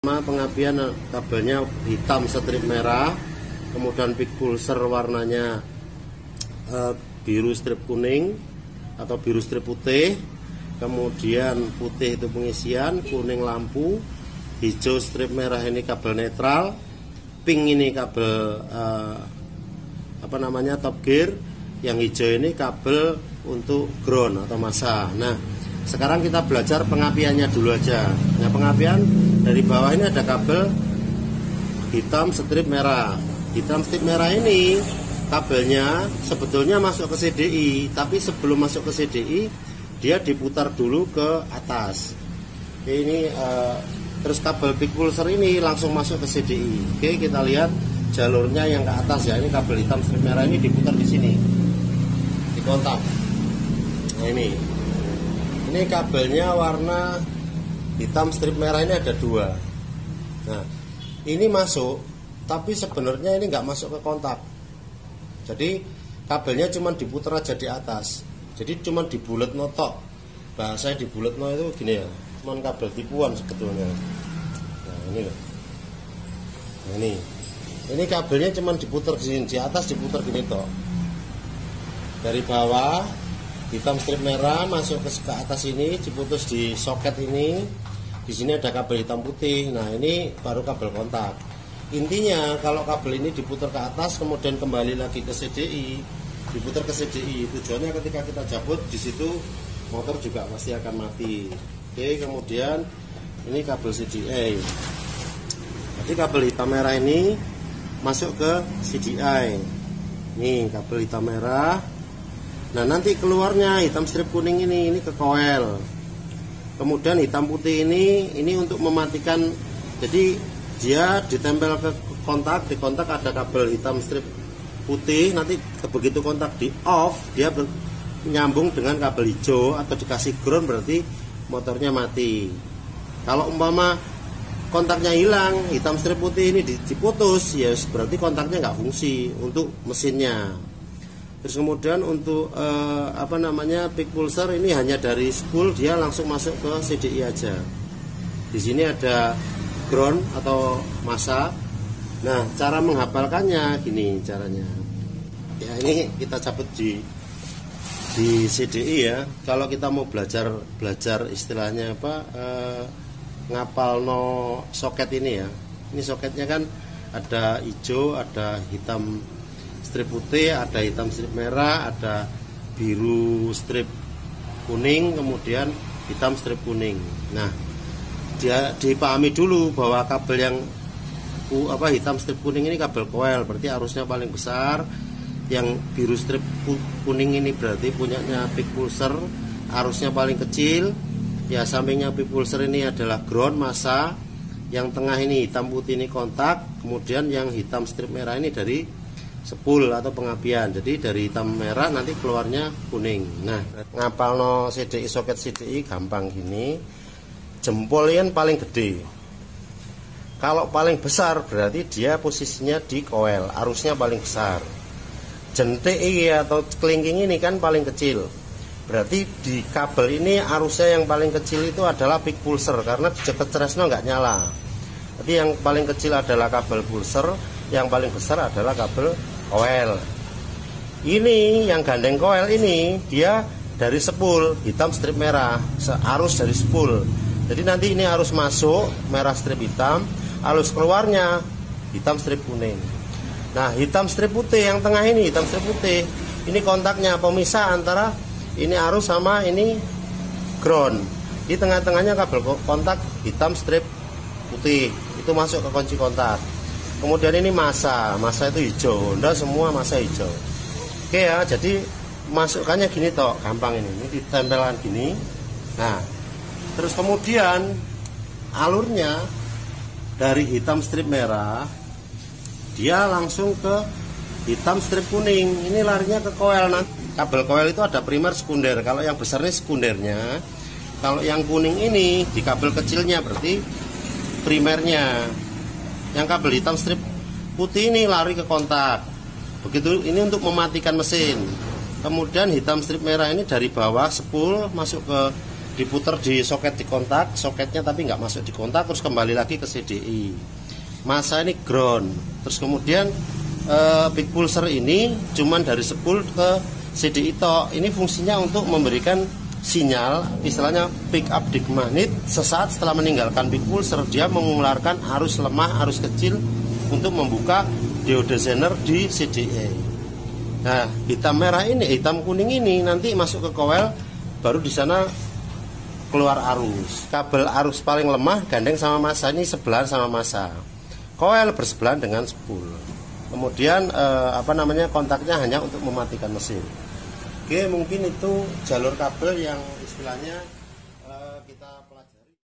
Pengapian kabelnya hitam strip merah, kemudian peak pulser warnanya biru strip kuning atau biru strip putih, kemudian putih itu pengisian, kuning lampu, hijau strip merah ini kabel netral, pink ini kabel top gear, yang hijau ini kabel untuk ground atau massa. Nah, sekarang kita belajar pengapiannya dulu aja. Nah, pengapian dari bawah ini ada kabel hitam strip merah. Hitam strip merah ini kabelnya sebetulnya masuk ke CDI, tapi sebelum masuk ke CDI dia diputar dulu ke atas. Oke, ini terus kabel peak pulser ini langsung masuk ke CDI. Oke, kita lihat jalurnya yang ke atas ya. Ini kabel hitam strip merah ini diputar di sini, di kontak. Nah, ini kabelnya warna hitam strip merah ini ada dua. Nah, ini masuk, tapi sebenarnya ini nggak masuk ke kontak. Jadi kabelnya cuma diputar aja di atas. Jadi cuma dibulet notok. Bahasa dibulet no itu gini ya, cuma kabel tipuan sebetulnya. Nah, ini loh. Nah, ini kabelnya cuma diputar di sini, di atas diputar gini toh. Dari bawah hitam strip merah masuk ke atas ini, diputus di soket ini. Di sini ada kabel hitam putih. Nah, ini baru kabel kontak. Intinya kalau kabel ini diputar ke atas kemudian kembali lagi ke CDI, diputar ke CDI. Tujuannya ketika kita cabut di situ motor juga pasti akan mati. Oke, kemudian ini kabel CDI. Jadi kabel hitam merah ini masuk ke CDI. Nih kabel hitam merah. Nah, nanti keluarnya hitam strip kuning ini ke coil. Kemudian hitam putih ini untuk mematikan. Jadi dia ditempel ke kontak, di kontak ada kabel hitam strip putih. Nanti begitu kontak di off, dia nyambung dengan kabel hijau atau dikasih ground, berarti motornya mati. Kalau umpama kontaknya hilang, hitam strip putih ini diputus, ya berarti kontaknya nggak fungsi untuk mesinnya. Terus kemudian untuk peak pulser ini hanya dari spool dia langsung masuk ke CDI aja. Di sini ada ground atau massa. Nah, cara menghafalkannya gini caranya. Ya, ini kita cabut di CDI ya. Kalau kita mau belajar istilahnya ngapal no soket ini ya. Ini soketnya kan ada hijau, ada hitam strip putih, ada hitam strip merah, ada biru strip kuning, kemudian hitam strip kuning. Nah, dia dipahami dulu bahwa kabel yang hitam strip kuning ini kabel coil, berarti arusnya paling besar. Yang biru strip kuning ini berarti punyanya peak pulser, arusnya paling kecil. Ya, sampingnya peak pulser ini adalah ground massa. Yang tengah ini hitam putih ini kontak, kemudian yang hitam strip merah ini dari spool atau pengapian. Jadi dari hitam merah nanti keluarnya kuning. Nah, ngapalno CDI, soket CDI gampang gini. Jempol yang paling gede. Kalau paling besar berarti dia posisinya di coil, arusnya paling besar. Jentik atau kelingking ini kan paling kecil. Berarti di kabel ini arusnya yang paling kecil itu adalah peak pulser, karena cepet tresno nggak nyala. Jadi yang paling kecil adalah kabel pulser, yang paling besar adalah kabel coil. Ini yang gandeng coil ini dia dari spool hitam strip merah, arus dari spool. Jadi nanti ini arus masuk merah strip hitam, arus keluarnya hitam strip kuning. Nah, hitam strip putih yang tengah ini, hitam strip putih ini kontaknya pemisah antara ini arus sama ini ground. Di tengah-tengahnya kabel kontak hitam strip putih, itu masuk ke kunci kontak. Kemudian ini massa itu hijau, Honda semua massa hijau. Oke ya, jadi masukkannya gini toh, gampang ini ditempelan gini. Nah, terus kemudian alurnya dari hitam strip merah dia langsung ke hitam strip kuning. Ini larinya ke coil. Nanti kabel coil itu ada primer, sekunder. Kalau yang besar ini sekundernya, kalau yang kuning ini di kabel kecilnya berarti primernya. Yang kabel hitam strip putih ini lari ke kontak. Begitu, ini untuk mematikan mesin. Kemudian hitam strip merah ini dari bawah spool masuk ke diputar di soket di kontak, soketnya tapi nggak masuk di kontak, terus kembali lagi ke CDI. Masa ini ground. Terus kemudian peak pulser ini cuman dari spool ke CDI tok. Ini fungsinya untuk memberikan sinyal, istilahnya pick up dig magnet. Sesaat setelah meninggalkan peak pulser, dia mengeluarkan arus lemah, arus kecil untuk membuka diode zener di CDI. Nah, hitam merah ini, hitam kuning ini nanti masuk ke coil, baru di sana keluar arus. Kabel arus paling lemah gandeng sama massa, ini sebelahan sama massa. Coil bersebelahan dengan spool. Kemudian kontaknya hanya untuk mematikan mesin. Oke, mungkin itu jalur kabel yang istilahnya